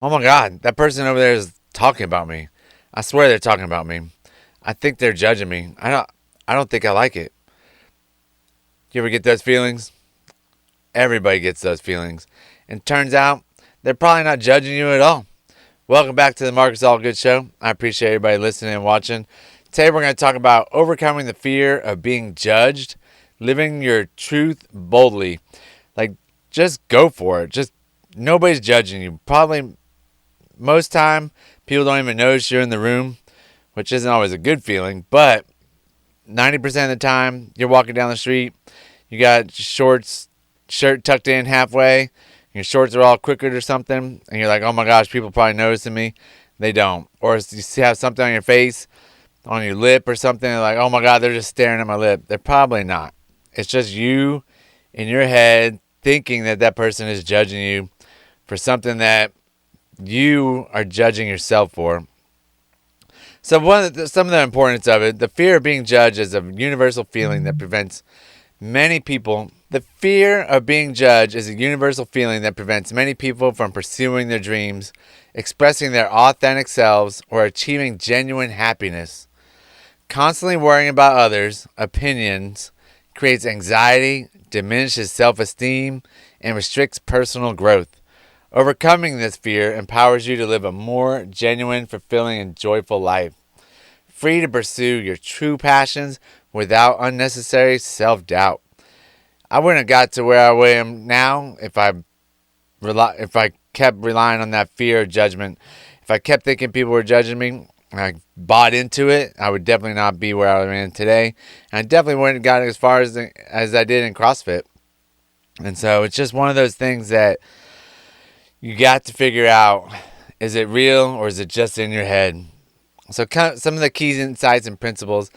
Oh my God, that person over there is talking about me. I swear they're talking about me. I think they're judging me. I don't think I like it. You ever get those feelings? Everybody gets those feelings. And turns out they're probably not judging you at all. Welcome back to the Marcus Allgood Show. I appreciate everybody listening and watching. Today we're going to talk about overcoming the fear of being judged, living your truth boldly. Like, just go for it. Just nobody's judging you. Probably most time people don't even notice you're in the room, which isn't always a good feeling, but 90% of the time you're walking down the street, you got shorts, shirt tucked in halfway, your shorts are all crooked or something, and you're like, oh my gosh, people probably noticing me. They don't. Or you have something on your face, on your lip or something, and like, oh my God, they're just staring at my lip. They're probably not. It's just you in your head thinking that that person is judging you for something that you are judging yourself for. So some of the importance of it, the fear of being judged is a universal feeling that prevents many people. The fear of being judged is a universal feeling that prevents many people from pursuing their dreams, expressing their authentic selves, or achieving genuine happiness. Constantly worrying about others' opinions creates anxiety, diminishes self-esteem, and restricts personal growth. Overcoming this fear empowers you to live a more genuine, fulfilling, and joyful life. Free to pursue your true passions without unnecessary self-doubt. I wouldn't have got to where I am now if I kept relying on that fear of judgment. If I kept thinking people were judging me, and I bought into it, I would definitely not be where I am today. And I definitely wouldn't have gotten as far as I did in CrossFit. And so it's just one of those things that you got to figure out, is it real or is it just in your head? So some of the key insights and principles.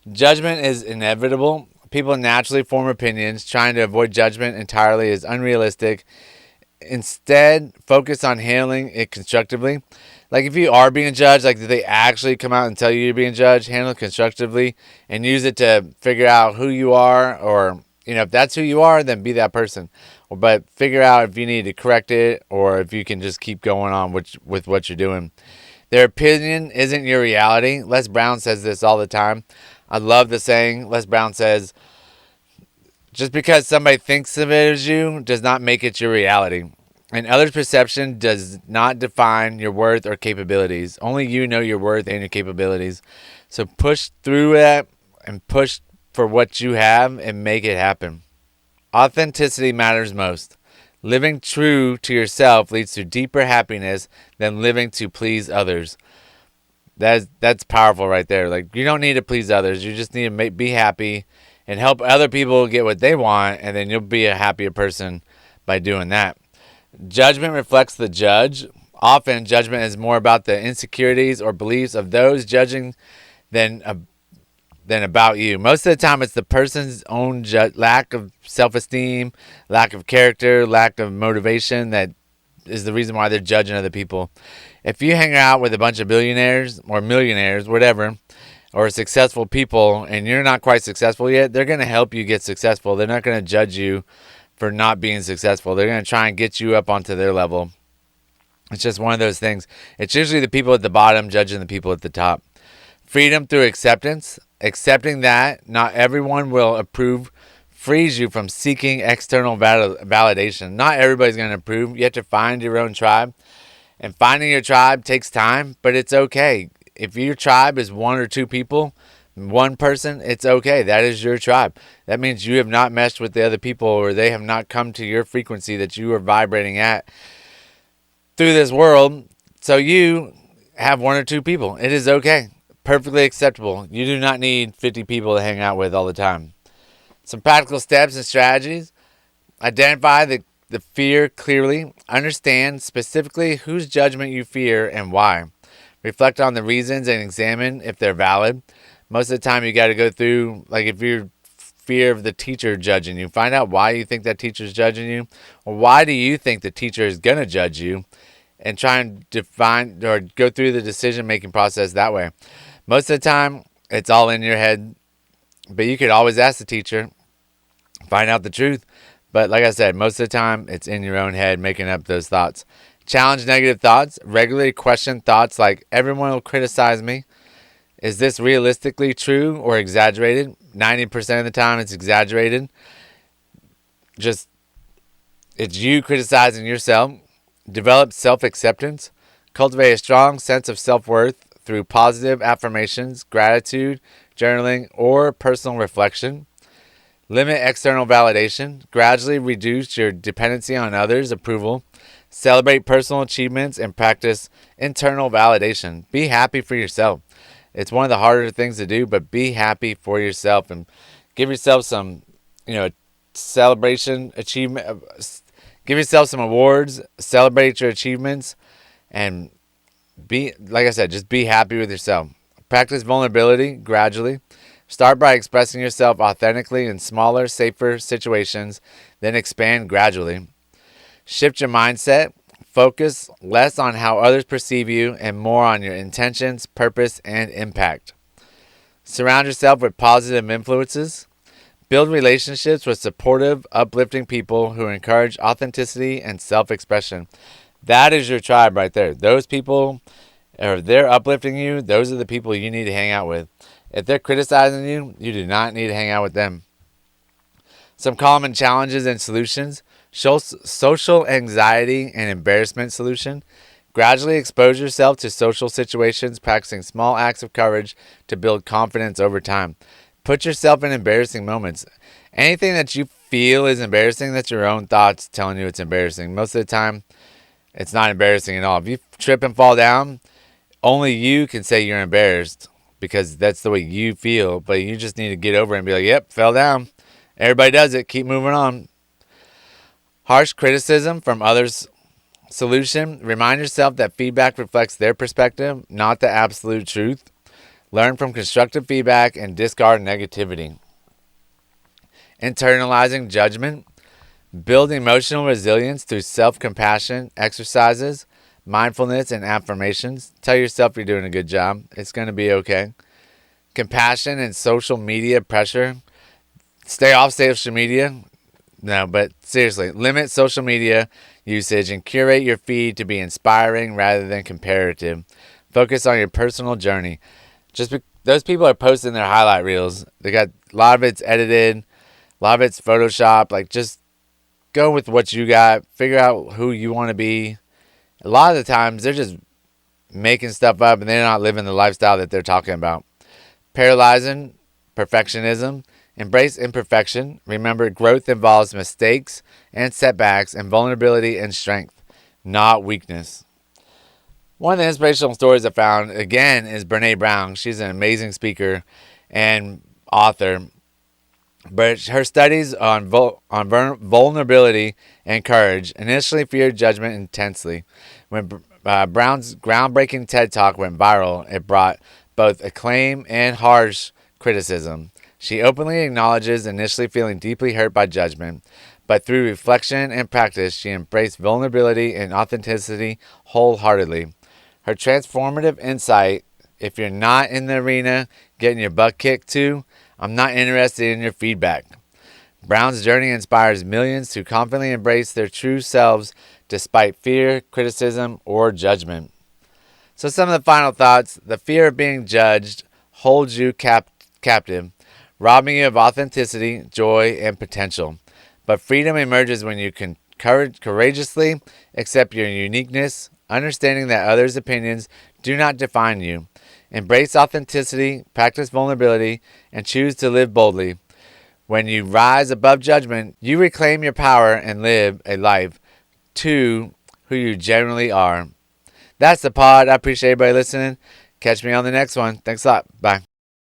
Judgment is inevitable. People naturally form opinions. Trying to avoid judgment entirely is unrealistic. Instead, focus on handling it constructively. Like, if you are being judged, like, did they actually come out and tell you you're being judged? Handle it constructively and use it to figure out who you are, or, if that's who you are, then be that person. But figure out if you need to correct it or if you can just keep going on with what you're doing. Their opinion isn't your reality. Les Brown says this all the time. I love the saying. Les Brown says, just because somebody thinks of it as you does not make it your reality. And others' perception does not define your worth or capabilities. Only you know your worth and your capabilities. So push through it and push for what you have and make it happen. Authenticity matters most. Living true to yourself leads to deeper happiness than living to please others. That's powerful right there. Like, you don't need to please others. You just need to be happy and help other people get what they want, and then you'll be a happier person by doing that. Judgment reflects the judge. Often, judgment is more about the insecurities or beliefs of those judging than about you. Most of the time, it's the person's own lack of self-esteem, lack of character, lack of motivation that is the reason why they're judging other people. If you hang out with a bunch of billionaires or millionaires, whatever, or successful people, and you're not quite successful yet, they're going to help you get successful. They're not going to judge you for not being successful. They're going to try and get you up onto their level. It's just one of those things. It's usually the people at the bottom judging the people at the top. Freedom through acceptance. Accepting that not everyone will approve frees you from seeking external validation. Not everybody's going to approve. You have to find your own tribe. And finding your tribe takes time, but it's okay. If your tribe is one or two people, one person, it's okay. That is your tribe. That means you have not meshed with the other people, or they have not come to your frequency that you are vibrating at through this world. So you have one or two people. It is okay. Perfectly acceptable. You do not need 50 people to hang out with all the time. Some practical steps and strategies. Identify the fear clearly. Understand specifically whose judgment you fear and why. Reflect on the reasons and examine if they're valid. Most of the time you got to go through, like, if you're fear of the teacher judging you, find out why you think that teacher's judging you, or why do you think the teacher is going to judge you, and try and define or go through the decision-making process that way. Most of the time, it's all in your head, but you could always ask the teacher, find out the truth. But like I said, most of the time, it's in your own head, making up those thoughts. Challenge negative thoughts. Regularly question thoughts like, everyone will criticize me. Is this realistically true or exaggerated? 90% of the time it's exaggerated. Just, it's you criticizing yourself. Develop self-acceptance. Cultivate a strong sense of self-worth through positive affirmations, gratitude, journaling, or personal reflection. Limit external validation. Gradually reduce your dependency on others' approval. Celebrate personal achievements and practice internal validation. Be happy for yourself. It's one of the harder things to do, but be happy for yourself and give yourself some, celebration, achievement. Give yourself some awards. Celebrate your achievements, and like I said, just be happy with yourself. Practice vulnerability gradually. Start by expressing yourself authentically in smaller, safer situations, then expand gradually. Shift your mindset. Focus less on how others perceive you and more on your intentions, purpose, and impact. Surround yourself with positive influences. Build relationships with supportive, uplifting people who encourage authenticity and self-expression. That is your tribe right there. Those people, if they're uplifting you, those are the people you need to hang out with. If they're criticizing you, you do not need to hang out with them. Some common challenges and solutions. Social anxiety and embarrassment solution. Gradually expose yourself to social situations, practicing small acts of courage to build confidence over time. Put yourself in embarrassing moments. Anything that you feel is embarrassing, that's your own thoughts telling you it's embarrassing. Most of the time, it's not embarrassing at all. If you trip and fall down, only you can say you're embarrassed because that's the way you feel. But you just need to get over it and be like, yep, fell down. Everybody does it. Keep moving on. Harsh criticism from others. Solution. Remind yourself that feedback reflects their perspective, not the absolute truth. Learn from constructive feedback and discard negativity. Internalizing judgment. Build emotional resilience through self-compassion, exercises, mindfulness, and affirmations. Tell yourself you're doing a good job. It's going to be okay. Compassion and social media pressure. Stay off social media. No, but seriously, limit social media usage and curate your feed to be inspiring rather than comparative. Focus on your personal journey. Those people are posting their highlight reels. They got a lot of it's edited, a lot of it's Photoshop. Like, just go with what you got. Figure out who you want to be. A lot of the times, they're just making stuff up and they're not living the lifestyle that they're talking about. Paralyzing perfectionism. Embrace imperfection. Remember, growth involves mistakes and setbacks and vulnerability and strength, not weakness. One of the inspirational stories I found, again, is Brené Brown. She's an amazing speaker and author. But her studies on vulnerability and courage initially feared judgment intensely. When Brown's groundbreaking TED Talk went viral, it brought both acclaim and harsh criticism. She openly acknowledges initially feeling deeply hurt by judgment, but through reflection and practice, she embraced vulnerability and authenticity wholeheartedly. Her transformative insight: if you're not in the arena getting your butt kicked to, I'm not interested in your feedback. Brown's journey inspires millions to confidently embrace their true selves despite fear, criticism, or judgment. So some of the final thoughts: the fear of being judged holds you captive, robbing you of authenticity, joy, and potential. But freedom emerges when you can courageously accept your uniqueness, understanding that others' opinions do not define you. Embrace authenticity, practice vulnerability, and choose to live boldly. When you rise above judgment, you reclaim your power and live a life to who you genuinely are. That's the pod. I appreciate everybody listening. Catch me on the next one. Thanks a lot. Bye.